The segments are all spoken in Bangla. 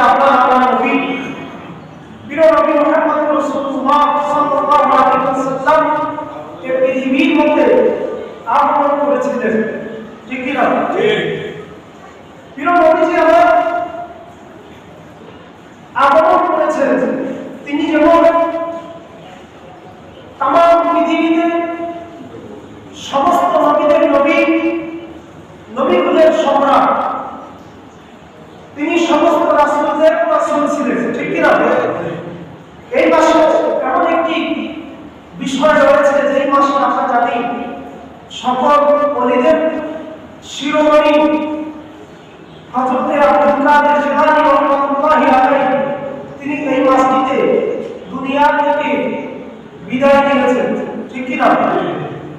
আপনার আমার নবী প্রিয় নবী মুহাম্মদ রাসূলুল্লাহ সাল্লাল্লাহু আলাইহি ওয়াসাল্লাম এই পৃথিবীর মধ্যে আগমন করেছিলেন, ঠিক কি না? ঠিক। প্রিয় নবীজি আমার আগমন করেছেন, তিনি যেমন তামাম পৃথিবীতে সমস্ত নবীদের নবী, নবীকুলের সম্রাট, তিনি সমস্ত রাসূলদের রাসূল ছিলেন, ঠিক কি না? এই মাসে এমন একটি বিষয় রয়েছে যে এই মাসে আমরা জানি সকল ওলিদের শিরোমণি হযরত আব্দুল কাদের জিলানী রাহমাতুল্লাহি আলাইহি তিনি এই মাসটিতে দুনিয়া থেকে বিদায় নিয়েছেন, ঠিক কি না?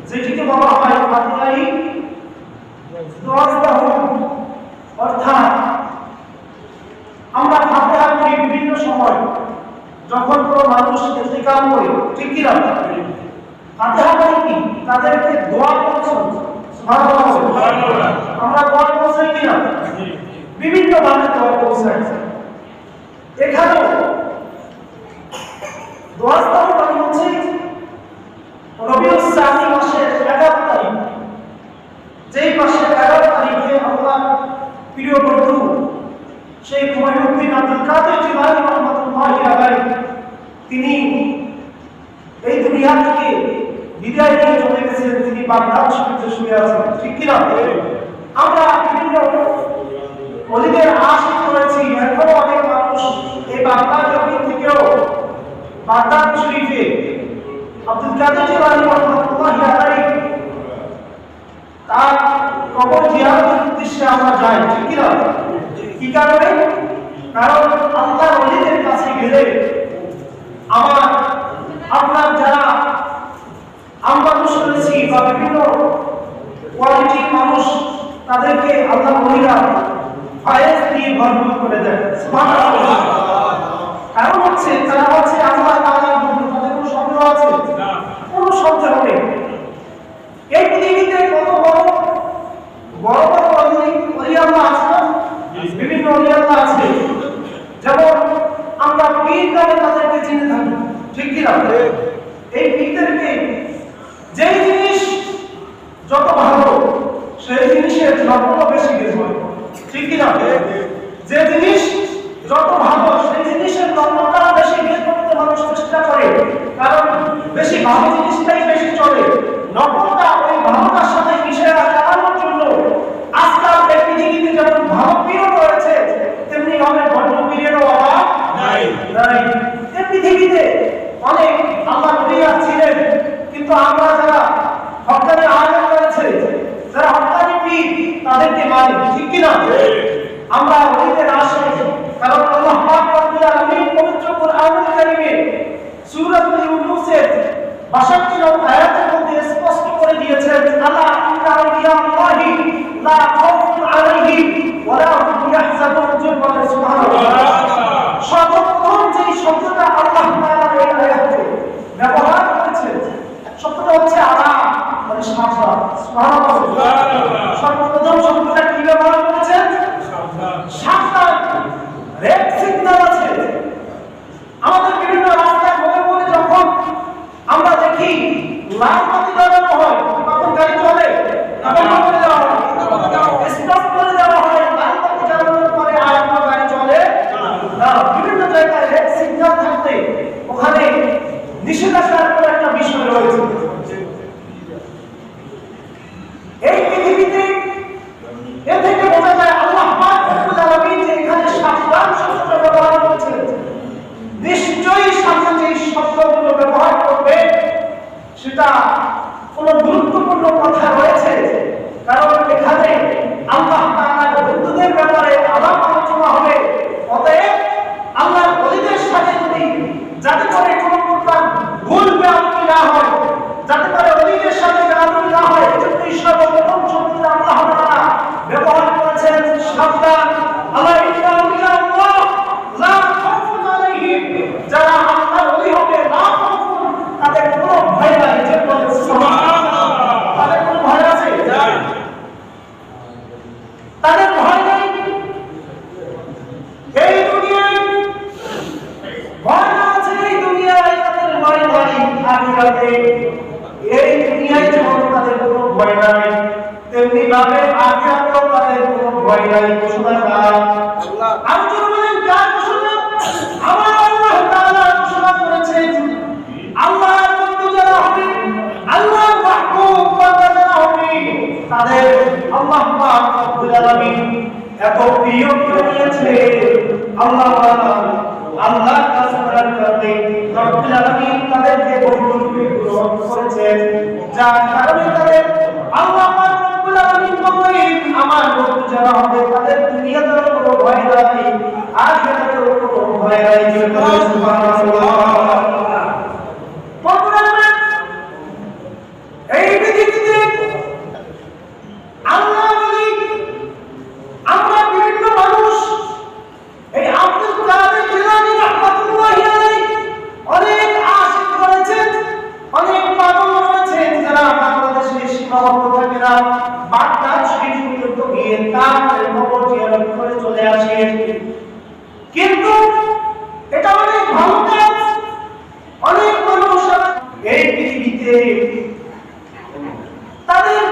যেটিকে বলা হয় ফাতিহাই দোয়াস্তাহ, অর্থাৎ আমরা ফাতিহা করি বিভিন্ন সময় যখন কোনো মানুষ ইন্তেকাল করে, ঠিক কি না? ফাতিহা করি কি তাদেরকে দোয়া করছেন, সুবহানাল্লাহ সুবহানাল্লাহ, আমরা দোয়া করছি কি না? বিভিন্ন ভাবে দোয়া করছেন। এখানে দোয়াস্তাহ মানে হচ্ছে রবিউল সানি মাসের 11 তারিখ, যেই মাসের 11 তারিখে আল্লাহ প্রিয় বন্ধু সেই হুমায়ুন আব্দুল কাদের জিলানী রাহমাতুল্লাহি আলাইহি তিনি এই দুনিয়া থেকে বিদায় নিয়ে চলে গেছেন, তিনি বাগদাদ শরীফে শুয়ে আছেন, ঠিক কি না? আমরা বিভিন্ন ওলিদের আশিক রয়েছি, এখনো অনেক মানুষ এই বাগদাদ জমিন থেকেও বাগদাদ শরীফে আব্দুল কাদের জিলানী রাহমাতুল্লাহি আলাইহি তার কবর জিয়ারতের উদ্দেশ্যে আমরা যাই, ঠিক কি না? কি কারণে? কারণ আল্লাহর ওলিদের কাছে গেলে আমার আপনার যারা আমরা শুনেছি বা বিভিন্ন কোয়ালিটির মানুষ তাদেরকে আল্লাহ ওলিরা ফায়েজ দিয়ে ভরপুর করে দেয়, সুবহানাল্লাহ। কারণ হচ্ছে তারা হচ্ছে আল্লাহ তাআলার বন্ধু, তাদের কোনো সন্দেহ আছে না? কোনো সন্দেহ নেই। এই পৃথিবীতে কত বড় বড় বড় ওলি আল্লাহ আছে না? বিভিন্ন ওলি আল্লাহ আছে, যেমন আমরা পীর নামে তাদেরকে চিনে থাকি, ঠিক কি না? এই পীরদেরকে যেই জিনিস যত ভালো সেই জিনিসের যত্ন বেশি বেশি হয়, ঠিক কি না? যে জিনিস যত ভালো সেই জিনিসের যত্নটা বেশি বেশি করতে মানুষ চেষ্টা করে, কারণ বেশি ভালো জিনিসটাই বেশি চলে। নকলটা ওই ভালোটার সাথে মিশে রাখানোর জন্য আজকাল এই পৃথিবীতে যেমন ভালো পীর রয়েছে তেমনি অনেক ভণ্ড পীরেরও অভাব নাই। এই পৃথিবীতে অনেক আল্লাহ ওলিয়া ছিলেন, কিন্তু আমরা যারা হক্কানি আলেম রয়েছে, যারা হক্কানি পীর তাদেরকে মানি, ঠিক কি না? আমরা ওলিদের আশিক, কারণ আল্লাহ পাক রব্বুল আলামিন পবিত্র কোরআনুল কারীমে সূরাতুল ইউনূসের ৬২ নং আয়াতের মধ্যে স্পষ্ট করে দিয়েছেন, আল্লাহ ইন্না আউলিয়াল্লাহি লা খাউফুন আলাইহিম ওয়া লা হুম ইয়াহজানুন, সুবহানাল্লাহ। সর্বপ্রথম যে শব্দটা আল্লাহ তাআলা এই আয়াতে ব্যবহার করেছেন শব্দটা হচ্ছে আলা, মানে সাবধান, সুবহানাল্লাহ। সর্বপ্রথম শব্দটা কি ব্যবহার করেছেন? সাবধান। রেড সিগন্যাল আছে আমাদের বিভিন্ন রাস্তায় মোড়ে মোড়ে, যখন আমরা দেখি লাল বাতি জ্বালানো হয় তখন গাড়ি চলে, তখন করে দেওয়া হয়, স্টপ করে দেওয়া হয়, লাল বাতি জ্বালানোর পরে আর কোনো গাড়ি চলে না। বিভিন্ন জায়গায় রেড সিগন্যাল থাকতে ওখানে নিষেধাজ্ঞার কোনো একটা বিষয় রয়েছে। এই পৃথিবীতে এ থেকে বোঝা যায় আল্লাহ পাক রব্বুল আলামিন যে এখানে সাবধান শব্দটা ব্যবহার করেছেন, নিশ্চয়ই সামনে যে শব্দগুলো ব্যবহার করবে সেটা কোনো গুরুত্বপূর্ণ কথা রয়েছে, কারণ এখানে আল্লাহ তাআলার বন্ধুদের ব্যাপারে আলাপ আলোচনা হবে। অতএব আল্লাহর ওলিদের সাথে যদি যাতে করে কোনো প্রকার ভুল ব্যাপার না হয়, যাতে করে ওলিদের সাথে বেয়াদবি না হয়, এজন্যই সর্বপ্রথম শব্দটা আল্লাহ তাআলা ব্যবহার করেছেন সাবধান। আল্লাহ ইন্না আউলিয়াল্লাহ লা খাউফুন আলাইহিম, যারা আল্লাহর ওলি হবে লা খাউফুন, তাদের কোনো ভয় নাই, যে বলে সুবহানাল্লাহ, তাদের কোনো আর যারা বলেন কার ঘোষণা? আমার আল্লাহ তাআলা ঘোষণা করেছেন আল্লাহর বন্ধু যারা হবে, আল্লাহর মাহবুব বান্দা যারা হবে, তাদের আল্লাহ পাক রব্বুল আলামিন এত প্রিয় করে নিয়েছে। আল্লাহ আল্লাহর কাছে করার কারণে রব্বুল আলামিন তাদেরকে বন্ধুরূপে গ্রহণ করেছেন, যার কারণে তাদের আল্লাহ পাক রব্বুল আলামিন বলেন আমার বন্ধু যারা হবে তাদের দুনিয়াতেও কোনো ভয় নাই, আখিরাতেও কোনো ভয় নাই। সুবহানাল্লাহ। এই পৃথিবীতে আল্লাহ বলি আমরা বিভিন্ন মানুষ, এই আব্দুল কাদের জিলানী রাহমাতুল্লাহি আলাইহি অনেক আশিক রয়েছেন, অনেক পাগল রয়েছেন যারা বাংলাদেশে সীমাবদ্ধ থাকে না, বাগদাদ শরীফ পর্যন্ত গিয়ে তার খবর জিয়ারত করে চলে আসেন। কিন্তু এটা অনেক ভালো কাজ। অনেক মানুষ এই পৃথিবীতে তাদের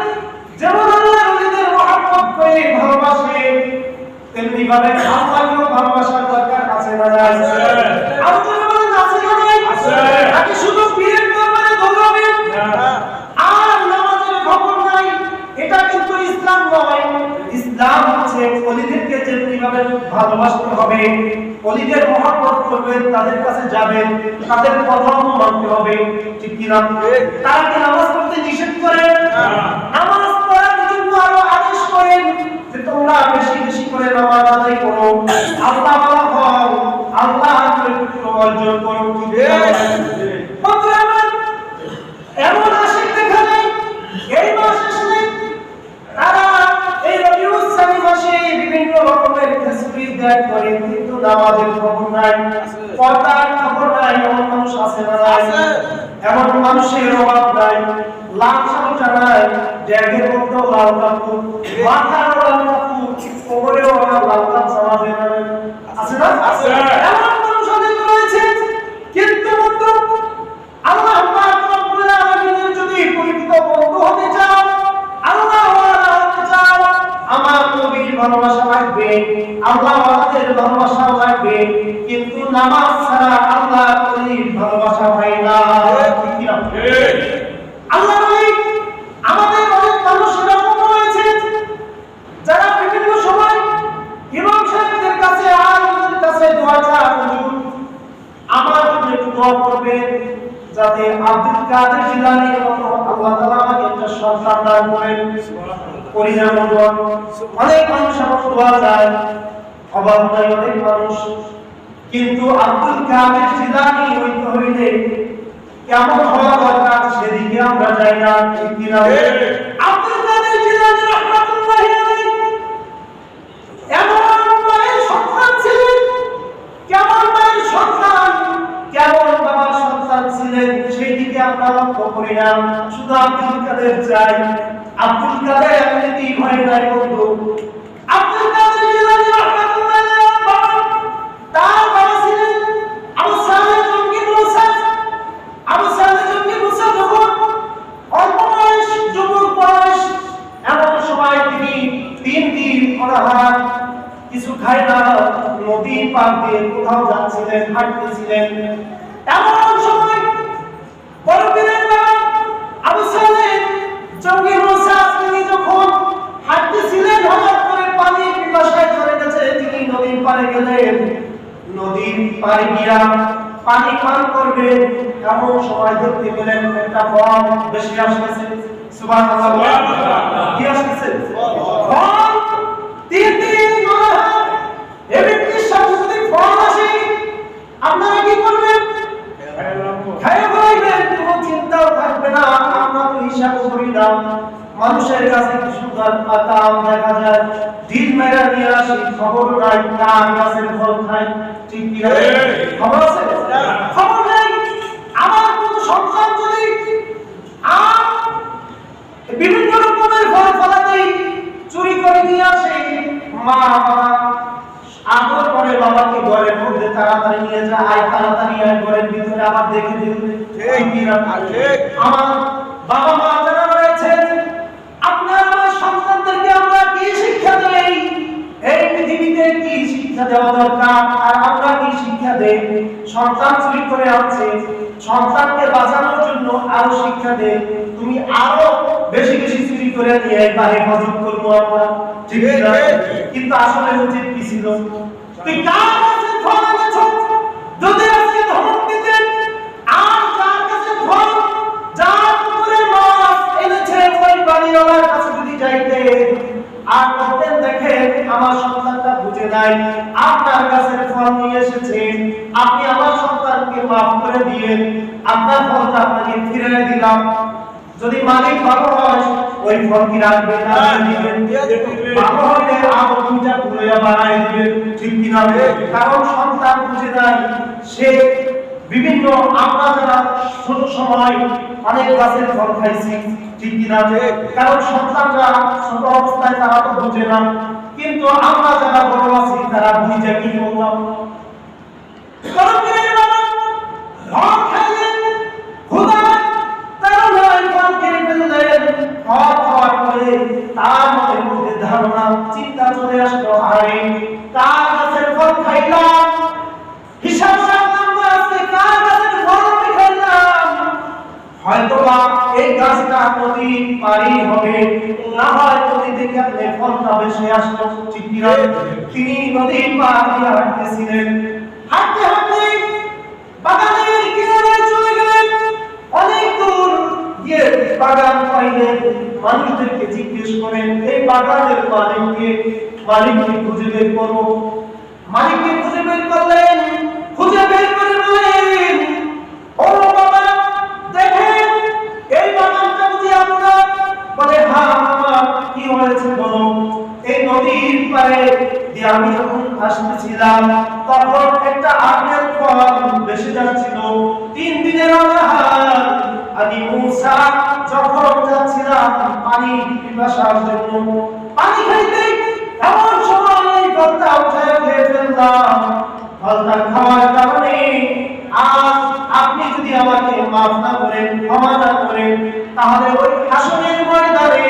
যেমন আল্লাহর ওলিদের মহব্বত করে ভালোবাসে, তেমনি ভাবে আল্লাহকেও ভালোবাসার দরকার আছে না? আছে। আর যেমন আছে না? আছে। নাকি শুধু পীরের দরবারে দৌড়াবেন আর নামাজের খবর নাই? এটা কিন্তু ইসলাম নয়। ইসলাম হচ্ছে ওলিদেরকে যেমনি ভাবে ভালোবাসতে হবে, ওলিদের মহব্বত করবেন, তাদের কাছে যাবেন, তাদের কথাও মানতে হবে, ঠিক কি না? তারা কি নামাজ পড়তে নিষেধ করেন? নামাজ পড়ার জন্য আরো আদেশ করেন যে তোমরা বেশি বেশি করে নামাজ আদায় করো, আল্লাহ বলা হও, আল্লাহর পবিত্র অর্জন করো, ঠিক বন্ধুরা আমার এমন আশিক দেখা যায় এই মাস আসলে তারা এই রবিউল সানি মাসে বিভিন্ন রকমের তাসবিহ দান করে, কিন্তু নামাজের খবর নাই, পর্দার খবর নাই। এমন মানুষ আছে না? আছে। এমন মানুষের অভাব নাই। লাল শালটা নাই, ব্যাগের মধ্যে লাল কাপড়, মাথার লাল কাপড়, কোমরেও লাল কাপড় সমাজে আছে না? আছে। এমন মানুষ অনেক রয়েছে। কিন্তু বন্ধু আল্লাহ পাক রব্বুল আলামিনের যদি পরিচিত বন্ধু হতে চাও, আল্লাহ ওয়ালা হতে চাও, আমার নবীর ভালোবাসা লাগবে, আল্লাহ ওয়ালাদের ভালোবাসা লাগবে, কিন্তু নামাজ ছাড়া আল্লাহ ওলির ভালোবাসা হয় না। ঠিক কি না? ঠিক। আল্লাহ ওলি আমাদের অনেক মানুষ এরকম রয়েছে যারা বিভিন্ন সময় ইমাম সাহেবদের কাছে, আলেমদের কাছে দোয়া চায়, হুজুর আমার জন্য একটু দোয়া করবেন যাতে আব্দুল কাদের জিলানীর মতো আল্লাহ তাআলা আমাকে একটা সন্তান দান করেন। অনেক মানুষ আমার দোয়া চায়, অভাব নাই অনেক মানুষ, কিন্তু আব্দুল কাদের জিলানী হইতে হইলে কেমন হওয়া দরকার সেদিকে আমরা যাই না, ঠিক কি না? আব্দুল কাদের জিলানী রাহমাতুল্লাহি আলাইহি এমন মায়ের সন্তান ছিলেন, কেমন মায়ের সন্তান, কেমন বাবার সন্তান ছিলেন, সেই দিকে আমরা লক্ষ্য করি না, শুধু আব্দুল কাদের চাই। আব্দুল কাদের এমনিতেই হয় নাই বন্ধু। আব্দুল কাদের জিলানী রাহমাতুল্লাহি আলাইহি তার বাবা ছিলেন আবু সালেহ জঙ্গি মুসা। আবু সালেহ জঙ্গি মুসা যখন অল্প বয়স, যুবক বয়স, এমন সময় তিনি 3 দিন অনাহার, কিছু খায় না, নদী পার দিয়ে কোথাও যাচ্ছিলেন, হাঁটতেছিলেন। এমন সময় বড় পীরের বাবা আবু সালেহ জঙ্গি মুসা তিনি যখন হাঁটতেছিলেন, হঠাৎ করে পানি পিপাসায় ধরে গেছে, তিনি নদীর পাড়ে গেলেন। নদীর পাড়ে গিয়া পানি পান করবেন, এমন সময় দেখতে পেলেন একটা ফল বেশি আসতেছে। সুবহানাল্লাহ। কি আসতেছে? ফল। 3 দিন অনাহার, এই ব্যক্তির সাথে যদি ফল আসে আপনারা কি করবেন? খাইয়ে ফেলবেন, কোনো চিন্তাও থাকবে না। আমরা তো হিসাব করি না, মানুষের কাছে কি সুন্দর পাতা দেখা যায়, ঢিল মেরা নিয়ে আসি, খবর নাই কার গাছের ফল খাই, ঠিক কি না? খবর আছে? খবর নাই। আমার কোন সন্তান যদি বিভিন্ন রকমের ফল ফলাতে চুরি করে নিয়ে আসে, মা আদর করে বাবাকে ঘরের মধ্যে তাড়াতাড়ি নিয়ে যায়, আয় তাড়াতাড়ি আয় ঘরের ভিতরে, আবার দেখে দিন। ঠিক কি না? ঠিক। আমার বাবা মা যারা রয়েছেন, আপনার আমার সন্তানদেরকে আমরা কি শিক্ষা দেই? এই পৃথিবীতে কি শিক্ষা শিক্ষা দেওয়া দরকার। আর আমরা কি শিক্ষা দেই? সন্তান চুরি করে আনছে, সন্তানকে বাঁচানোর জন্য আরো শিক্ষা দেই, তুমি আরো বেশি বেশি চুরি করে নিয়ে বাড়ি হজম করবো আমরা, ঠিক না? কিন্তু আসলে উচিত কি ছিল? তুই কার কাছে ফল এনেছ? যদি আজকে ধমক দিতেন, আর কার কাছে ফল, যার পুকুরে মাছ এনেছে ওই বাড়িওয়ালার কাছে যদি যাইতে আর বলতেন, দেখেন আমার সন্তানটা বুঝে নাই, আপনার কাছে ফল নিয়ে এসেছে, আপনি আমার সন্তানকে মাফ করে দিয়েন, আপনার ফলটা আপনাকে ফিরিয়ে দিলাম। যদি মালিক ভালো হয় ওই ফল কি রাখবেন না দিবেন? ভালো হলে আরো দুইটা ঘুরে বানাই দিবেন, ঠিক কি না? কারণ সন্তান বুঝে নাই, সে বিভিন্ন, আমরা যারা ছোট সময় অনেক গাছের ফল খাইছি, ঠিক কি না? কারণ সন্তানরা ছোট অবস্থায় তারা তো বুঝে না, কিন্তু আমরা যারা বড় আছি তারা বুঝে কি বললাম। কারণ ফল খাইলেন, ক্ষুধা তার নয়, ফল খেয়ে ফেললেন, ফল খাওয়ার পরে তার মধ্যে ধারণা চিন্তা চলে আসলো, আরে কার গাছের ফল খাইলাম, হিসাব রাখলাম না আজকে কার গাছের ফল আমি খাইলাম, হয়তোবা এই গাছটা নদী পারি হবে, না হয় নদী থেকে আপনি ফলটা বেশি আসলো, ঠিক কি না? তিনি নদী পার দিয়ে হাঁটতেছিলেন, হাঁটতে হাঁটতে বাগানের কিনারে চলে গেলেন। অনেক দূর গিয়ে বাগান পাইলেন, মানুষদেরকে জিজ্ঞেস করেন এই বাগানের মালিককে, মালিককে খুঁজে বের করো। মালিককে খুঁজে বের করলেন, খুঁজে বের করে বললেন, ও বাবা দেখেন এই বাগানটা বুঝি আপনার? বলে হ্যাঁ আমার। কি হয়েছে বলো? এই নদীর পারে দিয়ে আমি যখন আসতেছিলাম তখন একটা আপেল ফল ভেসে যাচ্ছিল, 3 দিনের আহার। আমি মুসা যখন যাচ্ছিলাম পানি পিপাসার জন্য পানি খাইতে, এমন সময় এই ফলটা উঠায় খেয়ে ফেললাম। ফলটা খাওয়ার কারণে আজ আপনি যদি আমাকে মাফ না করেন, ক্ষমা না করেন, তাহলে ওই হাসরের ময়দানে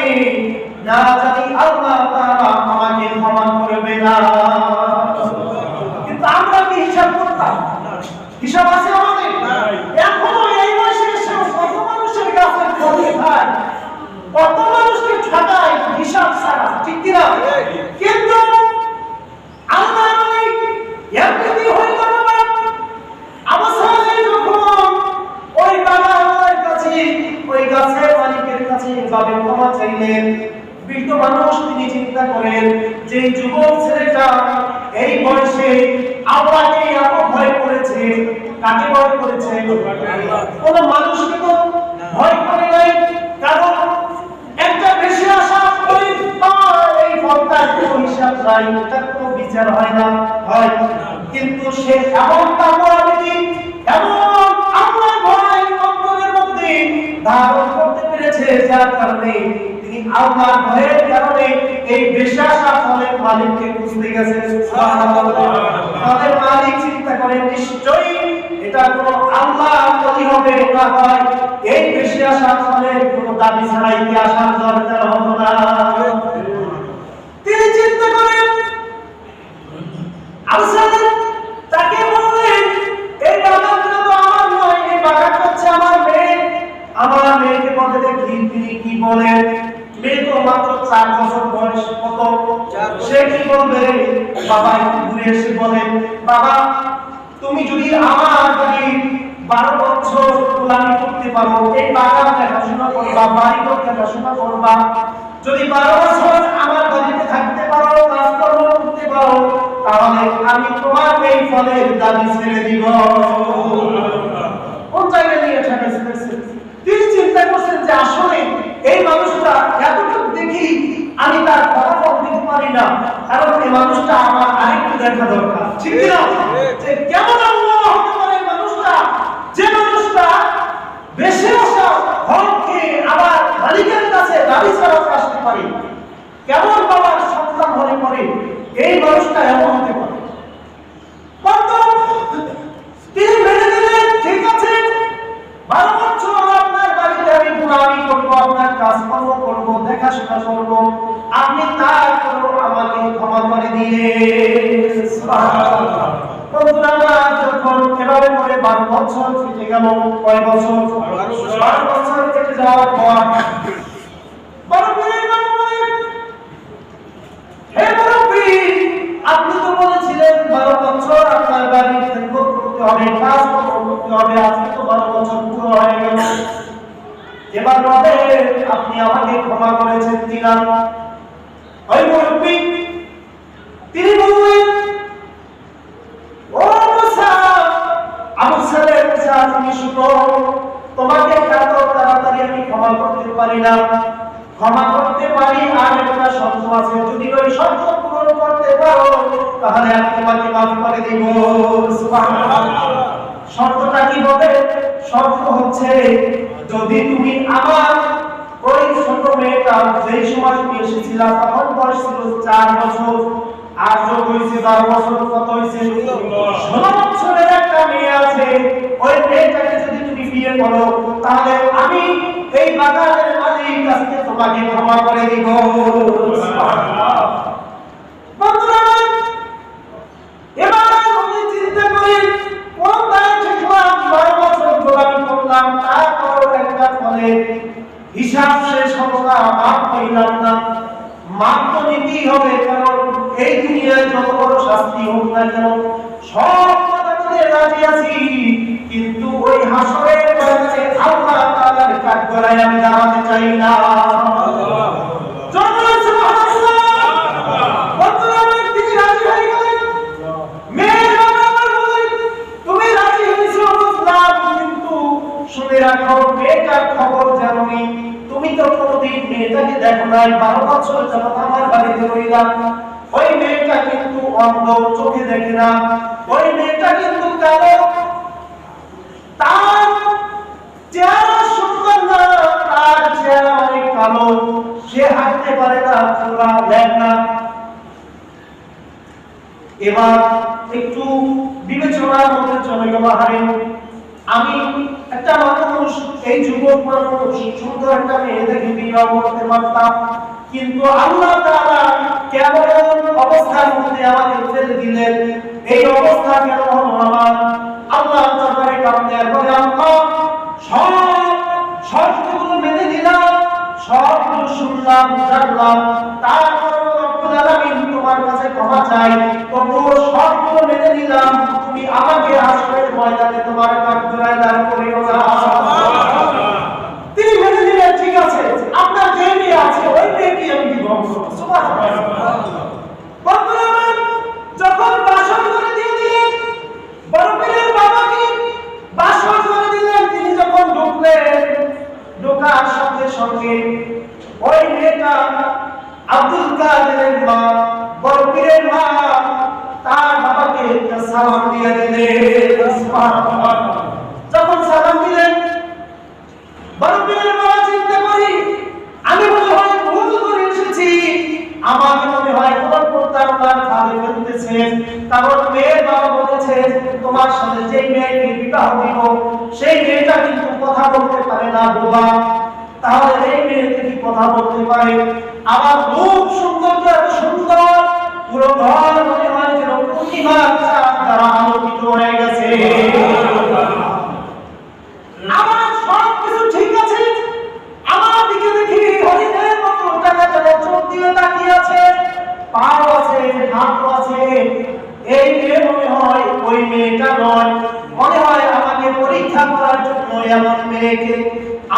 না জানি আল্লাহ তাআলা আমাকে ক্ষমা করবে না। কিন্তু আমরা কি হিসাব করতাম? হিসাব আছে আমাদের? এখনো এই বয়সে এসে কত মানুষের কাছে ফল খায়, কত মানুষকে ঠকায় হিসাব ছাড়া, ঠিক কি না? কিন্তু আল্লাহ মালিক এমনি হয়ে গেল না। আবু সালেহ যখন ওই বাগানের কাছে, ওই গাছের মালিকের কাছে যাবে ক্ষমা চাইলেন, বৃদ্ধ মানুষ তিনি চিন্তা করেন যে যুবক ছেলেটা এই বয়সে আল্লাহকে এত ভয় করেছে, কাকে ভয় করেছে? কোন মানুষকে তো ভয় করে নাই, কারণ একটা বেশি আশা করে এই ফলটার কোনো হিসাব নাই, এটার কোনো বিচার হয় না, হয়। কিন্তু সে এমন তাকওয়াবিদি, এমন আল্লাহর ভয় অন্তরের মধ্যে ধারণ করতে পেরেছে, যার কারণে তিনি আল্লাহর ভয়ের কারণে এই বেশি আশা ফলের মালিককে খুঁজতে গেছেন। সুবহানাল্লাহ। ফলের মালিক চিন্তা করেন নিশ্চয়ই এটা কোনো আল্লাহ ওলি হবে, না হয় এই বেশি আশা ফলের কোনো দাবি ছাড়াই কি আসার দরকার হতো না। তিনি চিন্তা করেন, আল্লাহ তাকে বললেন এই বাগানটা তো আমার নয়, এই বাগানটা হচ্ছে আমার মেয়ে। আমার মেয়েকে বলে দেখি তিনি কি বলেন। মেয়ে তো মাত্র 4 বছর বয়স, কত? সে কি বলবে? বাবা একটু ঘুরে এসে বলেন, বাবা তুমি যদি আমার বাড়ি 12 বছর গোলামি করতে পারো, এই বাগান দেখাশোনা করবা, বাড়ি দেখাশোনা করবা, যদি 12 বছর আমার বাড়িতে থাকতে পারো, কাজকর্ম করতে পারো, তাহলে আমি তোমার এই ফলের দাবি ছেড়ে দিব। কোন জায়গায় নিয়ে ঠেকাইছে? তিনি চিন্তা করছেন যে আসলে এই মানুষটা এতটুকু দেখি আমি তার ফলাফল দিতে পারি না, কারণ এই মানুষটা আমার আরেকটু দেখা দরকার, ঠিক না? যে কেমন আল্লাহ হতে পারে মানুষটা, যে মানুষটা বেশি আশা ফলকে আবার মালিকের কাছে দাবি ছাড়া আসতে পারে, কেমন বাবার সন্তান হলে পরে এই মানুষটা এমন হতে পারে। তিনি মেনে নিলেন, ঠিক আছে 12 বছর আপনার বাড়িতে আমি গোলামি করবো, আপনার কাজকর্ম করবো, দেখাশোনা করবো, আপনি তারপরও আমাকে ক্ষমা করে দিয়ে। 12 বছর কেটে গেল। কয় বছর? 12 বছর কেটে যাওয়ার পর বড় পীরের নাম বলেন, হে মুরব্বি, আপনি তো বলেছিলেন 12 বছর আপনার বাড়ি খেদমত করতে হবে, কাজ করতে হবে। আজকে তো 12 বছর পুরো হয়ে গেল। এবার বলেন আপনি আমাকে ক্ষমা করেছেন কিনা? ওই মুরব্বি তিনি বললেন, ও মুসা, আবু সালেহ মুসা, তুমি শুনো, তোমাকে এত তাড়াতাড়ি আমি ক্ষমা করতে পারি না। ক্ষমা করতে পারি আর একটা শর্ত আছে, যদি ওই শর্ত পূরণ করতে পারো তাহলে আমি তোমাকে মাফ করে দিব। সুবহানাল্লাহ। শর্তটা কি বলে? শর্ত হচ্ছে, যদি তুমি আমার ওই ছোট মেয়েটা যেই সময় তুমি এসেছিলা তখন বয়স ছিল 4 বছর, আর যোগ হয়েছে 12 বছর, কত হয়েছে? 16 বছরের একটা মেয়ে আছে। ওই মেয়েটাকে যদি তুমি বিয়ে করো তাহলে আমি এই বাগানের মালিক আজকে তোমাকে ক্ষমা করে দিব। সুবহানাল্লাহ। বন্ধুরা, এবার আমি চিন্তা করি, কোন দায় ঠিকলাম, 12 বছর গোলামি করলাম, তারপর একটা ফলে হিসাব শেষ হলো না, মাপ পাইলাম না। মাপ তো নিতেই হবে, কারণ এই দুনিয়ায় যত বড় শাস্তি হোক না কেন সব কথা বলে রাজি আছি, কিন্তু ওই হাসরের ময়দানে আল্লাহ তাআলার কাঠগড়ায় আমি দাঁড়াতে চাই না। শুনে রাখো, মেয়েটার খবর জানোনি, তুমি তো কোনোদিন মেয়েটাকে দেখো নাই, 12 বছর যাবত আমার বাড়িতে রইলাম। ওই মেয়েটা কিন্তু অন্ধ, চোখে দেখে না। ওই মেয়েটা কিন্তু কালো, তার চেহারা সুন্দর না, তার চেহারা অনেক কালো, সে হাঁটতে পারে না, চোরা দেখ না। এবার একটু বিবেচনার মধ্যে চলে গেল, হারে আমি একটা মানুষ, এই যুবক মানুষ, সুন্দর একটা মেয়ে দেখে বিবাহ করতে পারতাম, কিন্তু আল্লাহ তাআলা কেমন অবস্থার মধ্যে আমাকে ফেলে দিলেন, এই অবস্থা কেন হলো আমার? আল্লাহ দরবারে কাঁদতে বলে, আল্লাহ সব শর্তগুলো মেনে নিলাম, সবগুলো শুনলাম, জানলাম, তারপর রব্বুল আলামিন তোমার কাছে ক্ষমা চাই, তবুও সবগুলো মেনে নিলাম, তুমি আমাকে হাসরের ময়দানে তোমার কাঠগড়ায় দাঁড় করিও না। তিনি মেনে নিলেন, ঠিক আছে, আপনার যে মেয়ে আছে ওই মেয়েকে আমি বিবাহ করব। সুবহানাল্লাহ। বন্ধুরা, যখন বাসর করে দিয়ে দিলেন, বড় পীরের বাবাকে বাসর করে দিলেন, তিনি যখন ঢুকলেন, ঢোকার সঙ্গে সঙ্গে ওই মেয়েটা আব্দুল কাদেরের মা, বড় পীরের মা, তার বাবাকে একটা সালাম দিয়ে দিলেন। সুবহানাল্লাহ। যখন সালাম দিলেন, বড় পীরের মা চিন্তা করি, আমি মনে হয় ভুল করে এসেছি, আমাকে মনে হয় কোন প্রতারণার ফাঁদে ফেলতেছেন, কারণ মেয়ের বাবা বলেছেন তোমার সাথে যে মেয়েকে বিবাহ দিব সেই মেয়েটা কিন্তু কথা বলতে পারে না, বোবা। তাহলে এই মেয়েটা কি কথা বলতে পারে? আমার রূপ সৌন্দর্য এত সুন্দর, পুরো ঘর মনে হয় যেন প্রতিমার চাঁদ দ্বারা আলোকিত হয়ে গেছে। আমার সব কিছু ঠিক আছে, আমার দিকে দেখি হরিণের মতো টাকা টাকা চোখ দিয়ে তাকিয়ে আছে, পাও আছে, হাতও আছে। এই মেয়ে মনে হয় ওই মেয়েটা নয়, মনে হয় আমাকে পরীক্ষা করার জন্য এমন মেয়েকে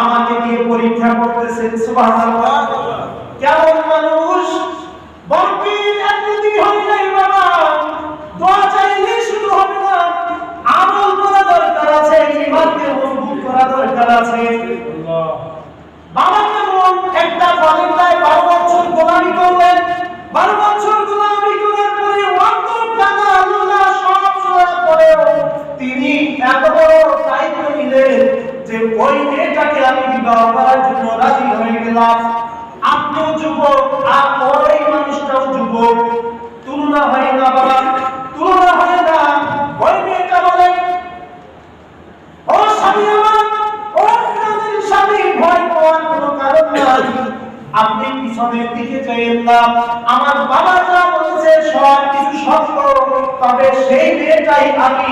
আমাকে দিয়ে পরীক্ষা করতেছেন। সুবহানাল্লাহ। কেমন মানুষ! বরপীর একদিন হয় নাই বাবা, দোয়া চাইলে শুধু হবে না, আমল করা দরকার আছে, ইমানকে মজবুত করা দরকার আছে। বাবা কেমন একটা ফলিতায় 12 বছর গোলামি করলেন, 12 বছর গোলামি করার পরে অন্তর টাকা আল্লাহ সব শোনার পরেও তিনি এত বড় দায়িত্ব নিলেন যে ওই মেয়েটাকে আমি বিবাহ করার জন্য রাজি হয়ে গেলাম। আপনিও যুবক, আর ওই মানুষটাও যুবক, তুলনা হয় না বাবা, তুলনা হয় না। ওই মেয়েটা বলে, ও স্বামী আমার, ও প্রাণের স্বামী, ভয় পাওয়ার কোনো কারণ নাই, আপনি পিছনের দিকে যাইয়েন না, আমার বাবা যা বলেছে সব কিছু সত্য, তবে সেই মেয়েটাই আমি,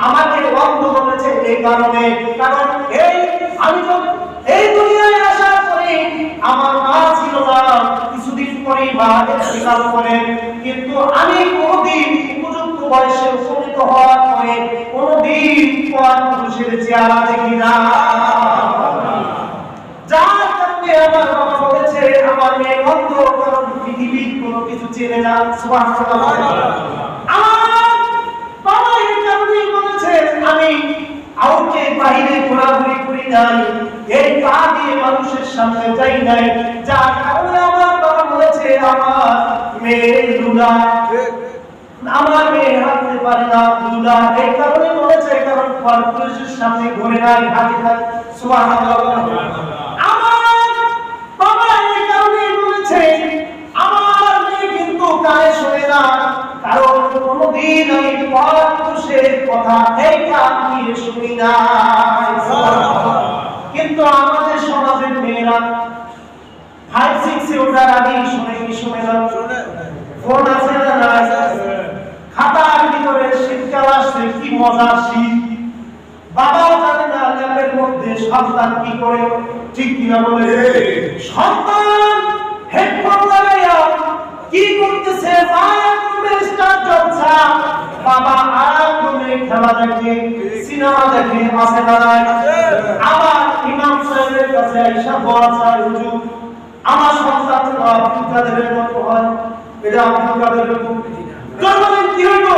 আমাকে অন্ধ বলেছে এই কারণে, কারণ আমি তো এই দুনিয়ায় আসার পরে আমার মা ছিল না, কিছুদিন পরে মা ইন্তেকাল করেন, কিন্তু আমি কোনদিন উপযুক্ত বয়সে উপনীত হওয়ার পরে কোনদিন পর পুরুষের চেহারা দেখি না। যার কারণে আমার বাবা বলেছে আমার মেয়ে অন্ধ, কারণ পৃথিবীর কোনো কিছু চেনে না। সুবহানাল্লাহ। আমার বাবা এই কারণে বলেছে আমি আউটে বাইরে ঘোরাঘুরি করি নাই, এই পা দিয়ে মানুষের সামনে যাই নাই, যার কারণে আমার বাবা বলেছে আমার মেয়ে লুলা, আমার মেয়ে হাঁটতে পারে না লুলা, এই কারণে বলেছে, কারণ পুরুষের সামনে ঘুরে নাই, হাঁটে নাই। সুবহানাল্লাহ। আমার বাবা এই কারণে বলেছে আমার মেয়ে কিন্তু কানে শোনে না, কারণ কোনদিন আমি পুরুষের কথা এই কান দিয়ে শুনি না। কিন্তু আমাদের সমাজের মেয়েরা 5-6 ওঠার আগে শুনে কি শুনে না? ফোন আছে না নাই? খাতার ভিতরে শীতকাল আসছে, কি মজা শীত, বাবাও জানে না ল্যাবের মধ্যে সন্তান কি করে, ঠিক কিনা বলে? সন্তান হেডফোন লাগাইয়া কি করতেছে, স্টার জলসা, বাবা আরামে খেলা দেখে, সিনেমা দেখে, আছে না নাই? আবার ইমাম সাহেবের কাছে আইসা দোয়া চায়, হুজুর আমার সন্তান আব্দুল কাদেরের মতো হয়, এটা আব্দুল কাদেরের মতো জন্মদিন কি হইব,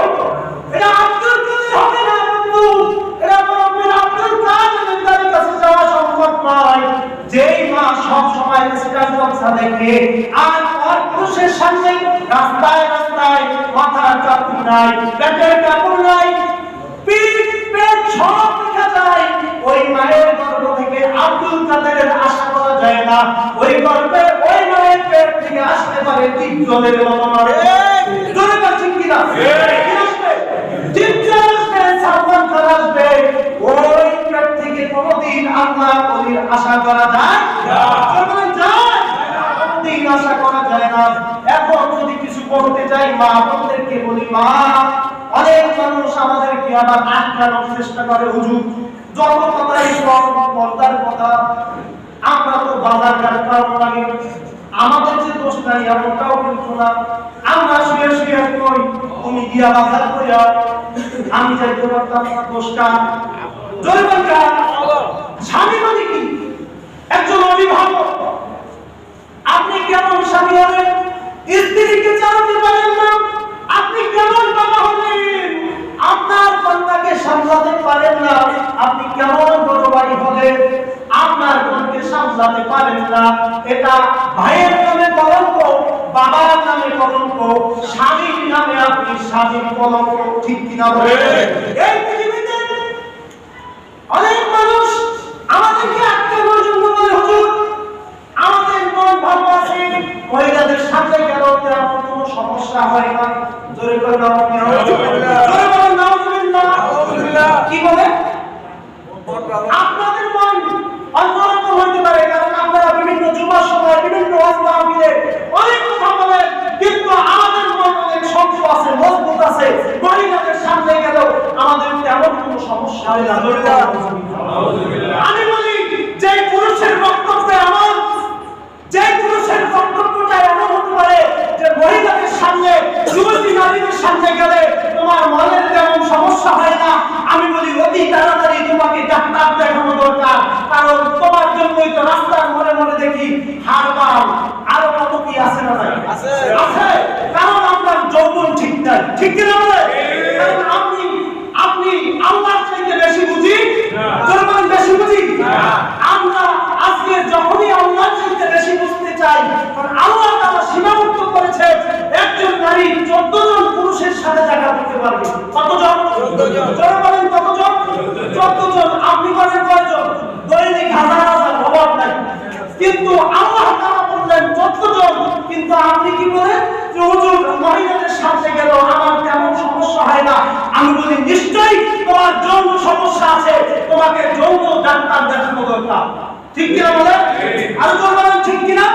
এটা আব্দুল কাদের হবে না বন্ধু, এটা বলবেন আব্দুল কাদেরের কাছে যাওয়া সম্ভব নয়। যেই মা সব সময় স্টার জলসা দেখে আর পুরুষের সামনে রাস্তায় রাস্তায় মাথার কাপড় নাই, পেটের কাপড় নাই, পেট সব দেখা যায়, ওই মায়ের গর্ভ থেকে আব্দুল কাদেরের আশা করা যায় না, ওই গর্ভে ওই মায়ের পেট থেকে আসতে পারে টিপজলের মতো নড়ে, জোরে বলছেন কিনা? টিপজল আসবে, সালমান খান আসবে, ওই পেট থেকে কোনদিন আল্লাহ ওলির আশা করা যায় না, কোনদিন আশা করা যায় না। এখন যদি কিছু করতে যাই মা বোনদেরকে বলি, মা অনেক মানুষ আমাদেরকে আবার আটকানোর চেষ্টা করে, হুজুর যত কথাই পর্দার কথা, আমরা তো বাজার ঘাট করার লাগে, আমাদের যে দোষ নাই এমনটাও কিন্তু না, আমরা শুয়ে শুয়ে কই তুমি গিয়া বাজার কইয়া, আমি যাইতে পারতাম না, দোষটা জোরে বলকা। স্বামী মানে কি? একজন অভিভাবক, আপনি কেমন স্বামী হলেন স্ত্রীকে চালাতে পারেন না, আপনি কেমন বাবা হলেন আপনার কন্যাকে সামলাতে পারেন না, আপনি কেমন বড় ভাই হলেন আপনার বোনকে সামলাতে পারেন না, এটা ভাইয়ের নামে কলঙ্ক, বাবার নামে কলঙ্ক, স্বামীর নামে আপনি স্বামীর কলঙ্ক, ঠিক কিনা বলেন? এই পৃথিবীতে অনেক মানুষ আমাদেরকে আটকানোর জন্য বলে, হুজুর আমাদের মন ভালো আছে, মহিলাদের সাথে গেল তেমন কোনো সমস্যা হয় না, জোরে করে নাও, জোরে বলেন নাউজুবিল্লাহ। কি বলে? আপনাদের মন অন্যরকম হতে পারে, কারণ আপনারা বিভিন্ন যুবার সময় বিভিন্ন ওয়াজ মাহফিলে অনেক কথা বলেন, কিন্তু আমাদের মন অনেক শক্ত আছে, মজবুত আছে, মহিলাদের সামনে গেল আমাদের তেমন কোনো সমস্যা হয় না। আমি বলি যে পুরুষের বক্তব্যে আমার, যে পুরুষের বক্তব্যটা এমন হতে পারে যে মহিলাদের সামনে, যুবতী নারীদের সামনে গেলে তোমার মনের তেমন সমস্যা হয় না, আমি বলি অতি তাড়াতাড়ি তোমাকে ডাক্তার দেখানো দরকার, কারণ তোমার জন্যই তো রাস্তার মনে মনে দেখি হারবাল আরো কত কি আছে না নাই? আছে, কারণ আপনার যৌবন ঠিক নাই, ঠিক কিনা বলে? কারণ আপনি আল্লাহর চাইতে বেশি বুঝি, যৌবন বেশি বুঝি। আমরা আজকে যখনই আল্লাহর চাইতে বেশি বুঝতে চাই, কারণ আল্লাহ তাআলা সীমাবদ্ধ করেছে একজন নারী 14 জন পুরুষের সাথে দেখা করতে পারবে। কতজন? 14 জন। যারা বলেন কতজন? 14 জন। আপনি বলেন কয়জন? দৈনিক হাজার হাজার, অভাব নাই, কিন্তু আল্লাহ তাআলা বললেন 14 জন, কিন্তু আপনি কি বলেন যে হুজুর মহিলাদের সাথে গেল আমার তেমন সমস্যা হয় না, আমি বলি নিশ্চয়ই তোমার যৌন সমস্যা আছে, তোমাকে যৌন ডাক্তার দেখানো দরকার, ঠিক কিনা বলেন? আর বলেন ঠিক কিনা?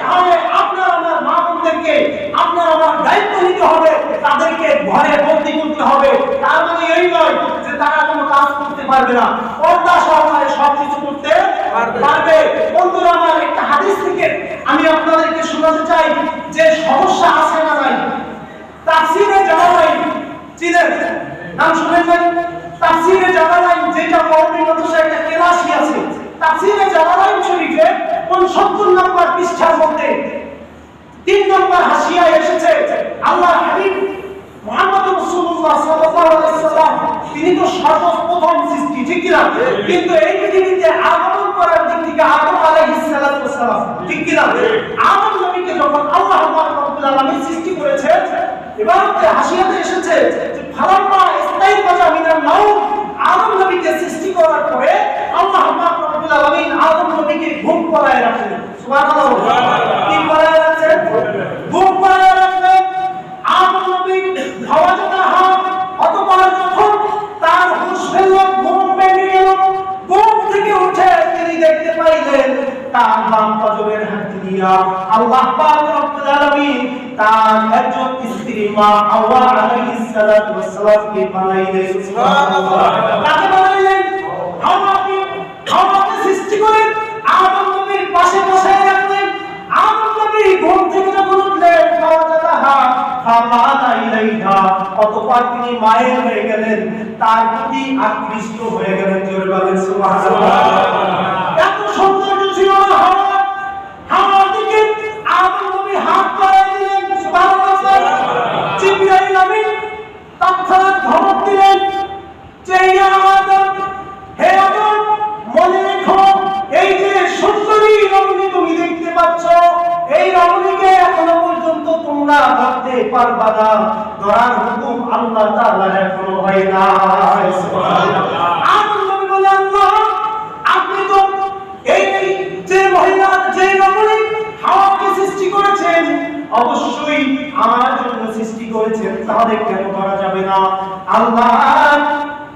তাহলে আপনার আমার মা বোনদেরকে আপনার আমার দায়িত্ব নিতে হবে, তাদেরকে ঘরে বন্দী করতে হবে, তার মানে এই নয় যে তারা কোনো কাজ করতে পারবে যাবে না, পর্দা সহকারে সবকিছু করতে পারবে। বন্ধুরা আমার, একটা হাদিস থেকে আমি আপনাদেরকে শোনাতে চাই যে সমস্যা আছে না নাই। তাফসীরে জালালাইন চিনেন, নাম শুনেন নাই? তাফসীরে জালালাইন, যেটা মৌলভী মাদ্রাসায় একটা ক্লাসই আছে, তাফসীরে জালালাইন শরীফে ৭৫ নম্বর পৃষ্ঠার মধ্যে ৩ নম্বর হাসিয়ায় এসেছে, আল্লাহ হাবিব মুহাম্মদ রাসূলুল্লাহ সাল্লাল্লাহু আলাইহি ওয়াসাল্লাম তিনি তো সর্বপ্রথম সৃষ্টি, ঠিক কি না? কিন্তু এই পৃথিবীতে আগমন করার দিক থেকে আদম আলাইহিস সালাতু ওয়াস সালাম, ঠিক কি না? আদম নবীকে যখন আল্লাহ রাব্বুল আলামিন সৃষ্টি করেছেন, এবারে হাসিয়াতে এসেছে যে ফালাম্মা ইস্তাইকাযা মিনান নাওম, আদম নবীকে সৃষ্টি করার পরে আল্লাহ রাব্বুল আলামিন আদম নবীকে ঘুম পাড়ায় রাখলেন। সুবহানাল্লাহ। কি পাড়ায় রাখলেন? ঘুম পাড়ায় রাখলেন। আদম নবী ফাওয়াজাদাহা, অতঃপর যখন তার হুঁশ ফিরল, ঘুম ভেঙে গেল, ঘুম থেকে উঠে তিনি দেখতে পাইলেন তার বাম পাজরের হাত দিয়া আল্লাহ পাক রব্বুল আলামিন তার একজন স্ত্রী মা হাওয়া আলাইহিস সালাতু ওয়াস সালামকে বানাইলেন। সুবহানাল্লাহ। তাকে বানাইলেন, হাওয়াকে সৃষ্টি করে আদম নবীর পাশে বসায় রাখলেন। আদম নবী ঘুম থেকে যখন উঠলেন, ফাওয়াজাদাহা ফামালা ইলাইহা, অতঃপর তিনি মায়ের হয়ে গেলেন, তার প্রতি আকৃষ্ট হয়ে গেলেন। জোরে বলেন সুবহানাল্লাহ। এত সৌন্দর্য ছিল হাওয়ার দিকে আদম নবী হাত বাড়ায় দিলেন। সুবহানাল্লাহ। জিবরাইল আমিন তৎক্ষণাৎ ধমক দিলেন যে ইয়া আদম, হে আদম, মনে রেখো এই যে সুন্দরী রমণী তুমি দেখতে পাচ্ছ, এই রমণীকে এখনো পর্যন্ত তোমরা ধরতে পারবা না, ধরার হুকুম আল্লাহ তাআলার এখনো হয় না। সুবহানাল্লাহ। আদম নবী বলেন, আল্লাহ আপনি তো এই যে মহিলা, যে রমণী হাওয়াকে সৃষ্টি করেছেন, অবশ্যই আমার জন্য সৃষ্টি করেছেন, তাহলে কেন ধরা যাবে না? আল্লাহ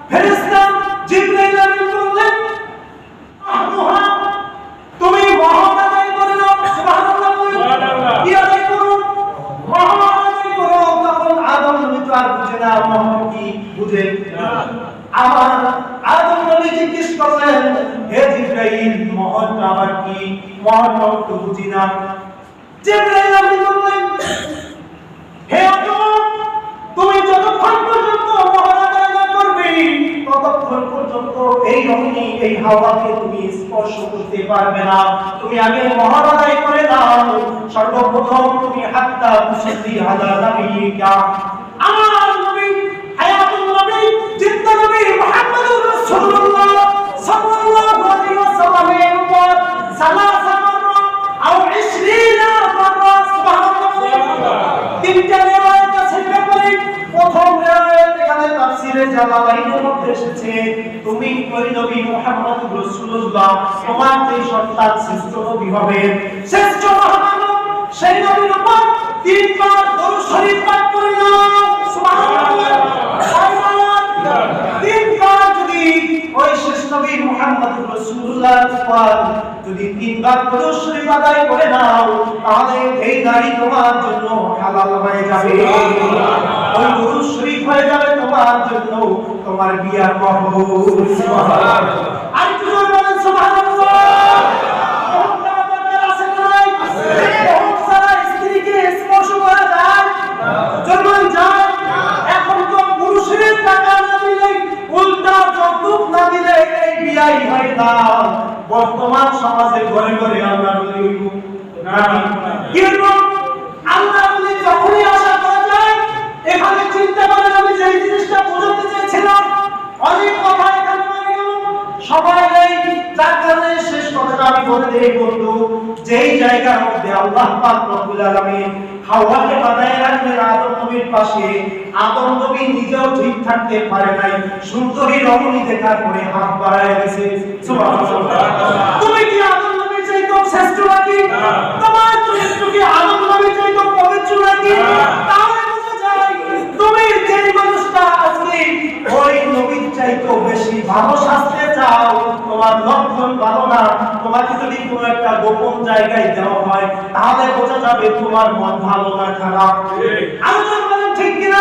ফেরেশতা জিবরাইল আমিন বললেন, তুমি মহৎ আদায় করে নাও। সুবহানাল্লাহ। কি আদায় করো? মহৎ আদায় করো। তখন আদম নবী তো আর বুঝে না মহৎ কি, বুঝে আমার আদম নবী জিজ্ঞেস করলেন, হে জিবরাইল, মহৎ আবার কি? মহৎ তো বুঝি না। জিবরাইল আমিন বললেন, হে আদম, তুমি যতক্ষণ পর্যন্ত মহৎ আদায় না করবে, ততক্ষণ পর্যন্ত এই রমণী, এই হাওয়াকে তুমি স্পর্শ করতে পারবে না। তুমি আগে মহৎ আদায় করে দাও। সর্বপ্রথম তুমি হাত্তা তুসাল্লি আলা নাবিয়িকা, আমার নবী, হায়াতুল নবী, জিন্দা নবী মুহাম্মদুর রাসূলুল্লাহ সাল্লাল্লাহু আলাইহি ওয়াসাল্লামের উপর সালাসা মাররা আও 20 মাররা। সুবহানাল্লাহ। তিনটা রিওয়ায়াত আছে ব্যাপারে। প্রথম রিওয়ায়াত এখানে তাফসীরে জালালাইনের মধ্যে এসেছে, তুমি ওই নবী মুহাম্মদুর রাসূলুল্লাহ, তোমার যে সন্তান শ্রেষ্ঠ নবী হবে, শ্রেষ্ঠ মহামানব, সেই নবীর উপর 3 বার দরুদ শরীফ পাঠ করে নাও। সুবহানাল্লাহ। 3 বার যদি ওই শ্রেষ্ঠ নবী মুহাম্মদুর রাসূলুল্লাহর উপর যদি 3 বার দরুদ শরীফ আদায় করে নাও, তাহলে এই নারী তোমার জন্য হালাল হয়ে যাবে। ওই দরুদ শরীফ হয়ে যাবে তোমার জন্য তোমার বিয়ার মহর। সুবহানাল্লাহ। আর একটু জোরে বলেন সুবহানাল্লাহ। স্পর্শ করা যায়? যখন যায়, এখন তো পুরুষের টাকা না দিলে, উল্টা যৌতুক না দিলে এই বিয়াই হয় না। বর্তমান সমাজে ঘরে ঘরে আমরা বলি কিন্তু আল্লাহ বলি যখনই আশা করা যায়। এখানে চিন্তা করেন, আমি যে জিনিসটা বোঝাতে চাইছিলাম, অনেক কথা এখানে বলে গেল, সবাই এই যার কারণে শেষ কথাটা আমি বলে দেই বন্ধু, যেই জায়গার মধ্যে আল্লাহ পাক রব্বুল আলামিন হাওয়াকে বানায় রাখলেন আদম নবীর পাশে, আদম নবী নিজেও ঠিক থাকতে পারে নাই, সুন্দরী রমণী দেখার পরে হাত বাড়ায় দিয়েছে। সুবহানাল্লাহ। তুমি কি আদম নবীর চাইতে শ্রেষ্ঠ নাকি? তোমার চরিত্র কি আদম নবীর চাইতে পবিত্র নাকি? তাহলে বোঝা যায় তুমি যে মানুষটা আজকে ওই নবীর চাইতে বেশি ভালো শাস্তে চাও, তোমার লক্ষণ ভালো না। তোমাকে যদি কোনো একটা গোপন জায়গায় দেওয়া হয়, তাহলে বোঝা যাবে তোমার মন ভালো না খারাপ। আলোচনা করেন ঠিক কিনা?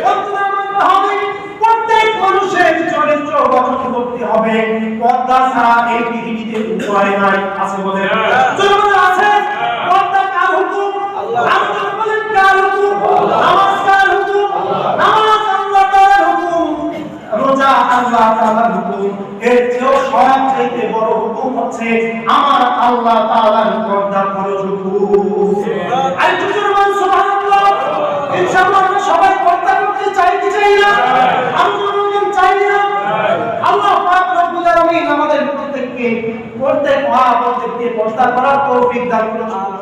বন্ধুরা, আমার তাহলে প্রত্যেক মানুষের চরিত্র গঠন করতে পারি নাই, আছে বলে জোরে আছে। পর্দা কার হুকুম? আল্লাহ। আমরা বলেন কার হুকুম? নামাজ কার হুকুম? নামাজ আল্লাহ তাআলার হুকুম, রোজা আল্লাহ তাআলার হুকুম। এর চেয়েও সবচেয়ে বড় হুকুম হচ্ছে আমার আল্লাহ তাআলার পর্দা ফরজ হুকুম। আর জোরে বলেন সুবহানাল্লাহ। ইনশাআল্লাহ আমরা সবাই পর্দা করতে চাই কি চাই না? আমরা কোনদিন চাই না? আল্লাহ পাক রব্বুল আলামিন আমাদের প্রত্যেককে প্রত্যেক মা প্রত্যেককে পর্দা করার তৌফিক দান করুন।